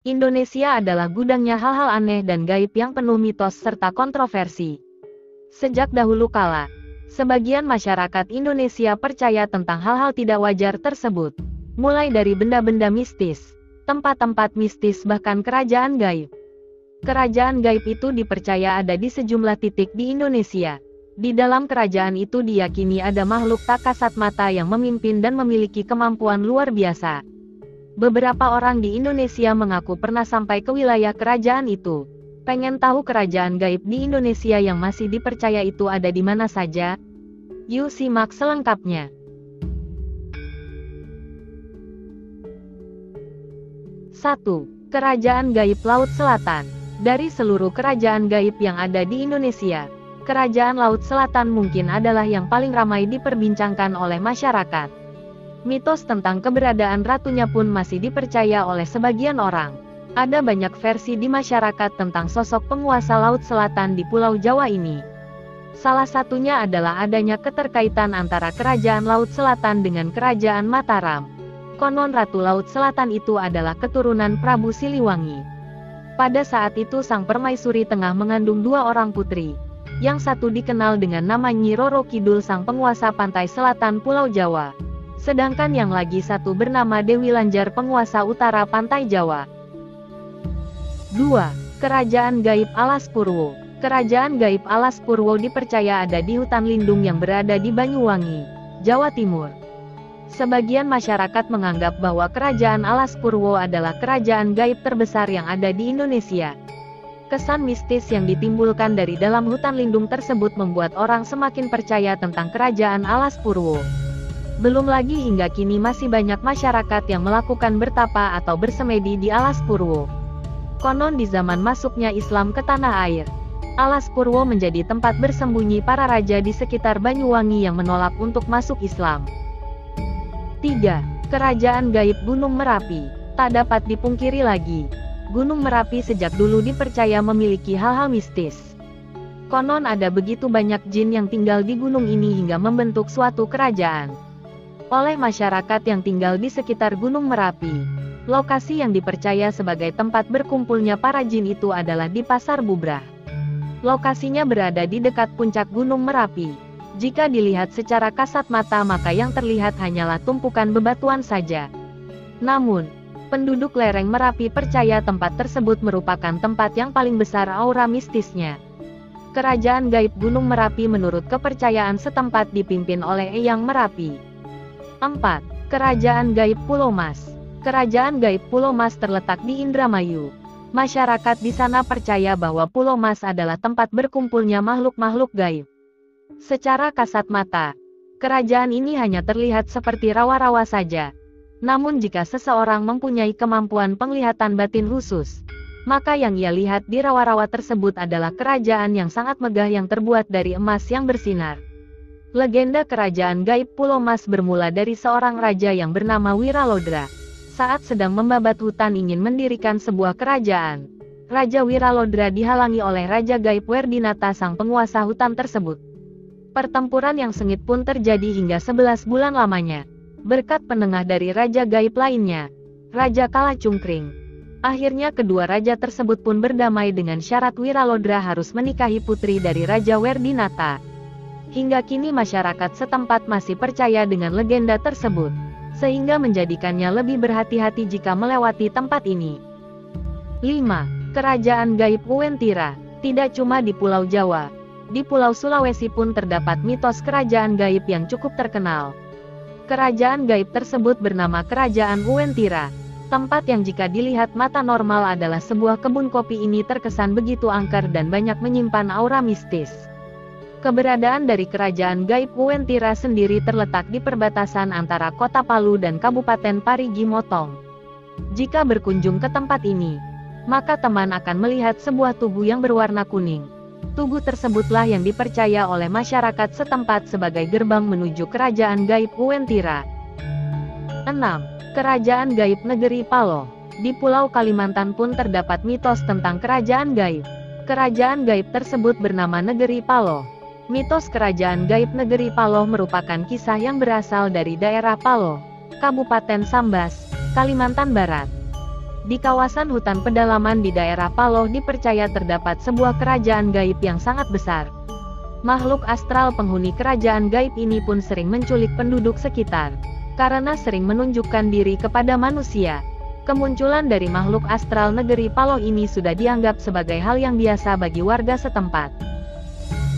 Indonesia adalah gudangnya hal-hal aneh dan gaib yang penuh mitos serta kontroversi. Sejak dahulu kala, sebagian masyarakat Indonesia percaya tentang hal-hal tidak wajar tersebut. Mulai dari benda-benda mistis, tempat-tempat mistis bahkan kerajaan gaib. Kerajaan gaib itu dipercaya ada di sejumlah titik di Indonesia. Di dalam kerajaan itu diyakini ada makhluk tak kasat mata yang memimpin dan memiliki kemampuan luar biasa. Beberapa orang di Indonesia mengaku pernah sampai ke wilayah kerajaan itu. Pengen tahu kerajaan gaib di Indonesia yang masih dipercaya itu ada di mana saja? Yuk simak selengkapnya. 1. Kerajaan Gaib Laut Selatan. Dari seluruh kerajaan gaib yang ada di Indonesia, Kerajaan Laut Selatan mungkin adalah yang paling ramai diperbincangkan oleh masyarakat. Mitos tentang keberadaan ratunya pun masih dipercaya oleh sebagian orang. Ada banyak versi di masyarakat tentang sosok penguasa Laut Selatan di Pulau Jawa ini. Salah satunya adalah adanya keterkaitan antara Kerajaan Laut Selatan dengan Kerajaan Mataram. Konon Ratu Laut Selatan itu adalah keturunan Prabu Siliwangi. Pada saat itu Sang Permaisuri tengah mengandung 2 orang putri. Yang satu dikenal dengan nama Nyi Roro Kidul sang penguasa pantai selatan Pulau Jawa. Sedangkan yang lagi satu bernama Dewi Lanjar penguasa utara pantai Jawa. 2. Kerajaan Gaib Alas Purwo. Kerajaan Gaib Alas Purwo dipercaya ada di hutan lindung yang berada di Banyuwangi, Jawa Timur. Sebagian masyarakat menganggap bahwa Kerajaan Alas Purwo adalah kerajaan gaib terbesar yang ada di Indonesia. Kesan mistis yang ditimbulkan dari dalam hutan lindung tersebut membuat orang semakin percaya tentang Kerajaan Alas Purwo. Belum lagi hingga kini masih banyak masyarakat yang melakukan bertapa atau bersemedi di Alas Purwo. Konon di zaman masuknya Islam ke tanah air, Alas Purwo menjadi tempat bersembunyi para raja di sekitar Banyuwangi yang menolak untuk masuk Islam. 3. Kerajaan Gaib Gunung Merapi. Tak dapat dipungkiri lagi, Gunung Merapi sejak dulu dipercaya memiliki hal-hal mistis. Konon ada begitu banyak jin yang tinggal di gunung ini hingga membentuk suatu kerajaan. Oleh masyarakat yang tinggal di sekitar Gunung Merapi, lokasi yang dipercaya sebagai tempat berkumpulnya para jin itu adalah di Pasar Bubrah. Lokasinya berada di dekat puncak Gunung Merapi. Jika dilihat secara kasat mata maka yang terlihat hanyalah tumpukan bebatuan saja. Namun, penduduk lereng Merapi percaya tempat tersebut merupakan tempat yang paling besar aura mistisnya. Kerajaan Gaib Gunung Merapi menurut kepercayaan setempat dipimpin oleh Eyang Merapi. 4. Kerajaan Gaib Pulau Mas. Kerajaan Gaib Pulau Mas terletak di Indramayu. Masyarakat di sana percaya bahwa Pulau Mas adalah tempat berkumpulnya makhluk-makhluk gaib. Secara kasat mata, kerajaan ini hanya terlihat seperti rawa-rawa saja. Namun jika seseorang mempunyai kemampuan penglihatan batin khusus, maka yang ia lihat di rawa-rawa tersebut adalah kerajaan yang sangat megah yang terbuat dari emas yang bersinar. Legenda kerajaan gaib Pulau Mas bermula dari seorang raja yang bernama Wiralodra. Saat sedang membabat hutan ingin mendirikan sebuah kerajaan, Raja Wiralodra dihalangi oleh Raja Gaib Werdinata sang penguasa hutan tersebut. Pertempuran yang sengit pun terjadi hingga 11 bulan lamanya. Berkat penengah dari raja gaib lainnya, Raja Kalacungkring. Akhirnya kedua raja tersebut pun berdamai dengan syarat Wiralodra harus menikahi putri dari Raja Werdinata. Hingga kini masyarakat setempat masih percaya dengan legenda tersebut, sehingga menjadikannya lebih berhati-hati jika melewati tempat ini. 5. Kerajaan Gaib Uwentira. Tidak cuma di Pulau Jawa, di Pulau Sulawesi pun terdapat mitos kerajaan gaib yang cukup terkenal. Kerajaan gaib tersebut bernama Kerajaan Uwentira. Tempat yang jika dilihat mata normal adalah sebuah kebun kopi ini terkesan begitu angker dan banyak menyimpan aura mistis. Keberadaan dari Kerajaan Gaib Uwentira sendiri terletak di perbatasan antara Kota Palu dan Kabupaten Parigi Motong. Jika berkunjung ke tempat ini, maka teman akan melihat sebuah tugu yang berwarna kuning. Tugu tersebutlah yang dipercaya oleh masyarakat setempat sebagai gerbang menuju Kerajaan Gaib Uwentira. 6. Kerajaan Gaib Negeri Paloh. Di Pulau Kalimantan pun terdapat mitos tentang kerajaan gaib. Kerajaan gaib tersebut bernama Negeri Paloh. Mitos Kerajaan Gaib Negeri Paloh merupakan kisah yang berasal dari daerah Paloh, Kabupaten Sambas, Kalimantan Barat. Di kawasan hutan pedalaman di daerah Paloh dipercaya terdapat sebuah kerajaan gaib yang sangat besar. Makhluk astral penghuni kerajaan gaib ini pun sering menculik penduduk sekitar. Karena sering menunjukkan diri kepada manusia, kemunculan dari makhluk astral negeri Paloh ini sudah dianggap sebagai hal yang biasa bagi warga setempat.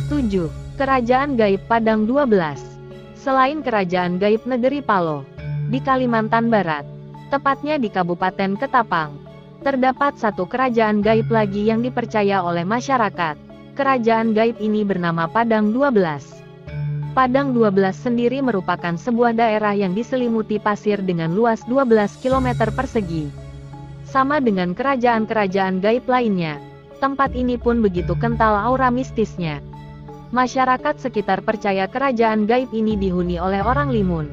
7. Kerajaan Gaib Padang 12. Selain kerajaan gaib negeri Paloh, di Kalimantan Barat, tepatnya di Kabupaten Ketapang, terdapat satu kerajaan gaib lagi yang dipercaya oleh masyarakat. Kerajaan gaib ini bernama Padang 12. Padang 12 sendiri merupakan sebuah daerah yang diselimuti pasir dengan luas 12 km persegi. Sama dengan kerajaan-kerajaan gaib lainnya, tempat ini pun begitu kental aura mistisnya. Masyarakat sekitar percaya kerajaan gaib ini dihuni oleh orang limun,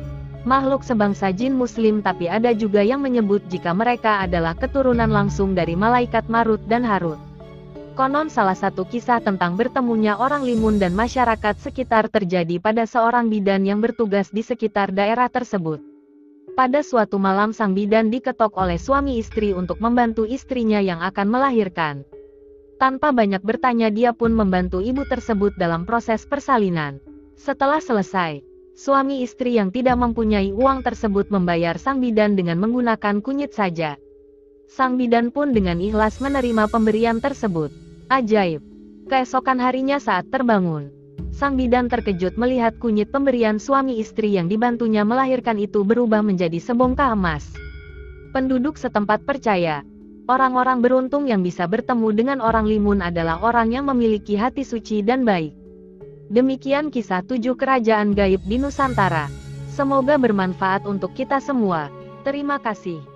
makhluk sebangsa jin muslim, tapi ada juga yang menyebut jika mereka adalah keturunan langsung dari malaikat Marut dan Harut. Konon salah satu kisah tentang bertemunya orang limun dan masyarakat sekitar terjadi pada seorang bidan yang bertugas di sekitar daerah tersebut. Pada suatu malam sang bidan diketok oleh suami istri untuk membantu istrinya yang akan melahirkan. Tanpa banyak bertanya dia pun membantu ibu tersebut dalam proses persalinan. Setelah selesai, suami istri yang tidak mempunyai uang tersebut membayar sang bidan dengan menggunakan kunyit saja. Sang bidan pun dengan ikhlas menerima pemberian tersebut. Ajaib! Keesokan harinya saat terbangun, sang bidan terkejut melihat kunyit pemberian suami istri yang dibantunya melahirkan itu berubah menjadi sebongkah emas. Penduduk setempat percaya, orang-orang beruntung yang bisa bertemu dengan orang limun adalah orang yang memiliki hati suci dan baik. Demikian kisah 7 kerajaan gaib di Nusantara. Semoga bermanfaat untuk kita semua. Terima kasih.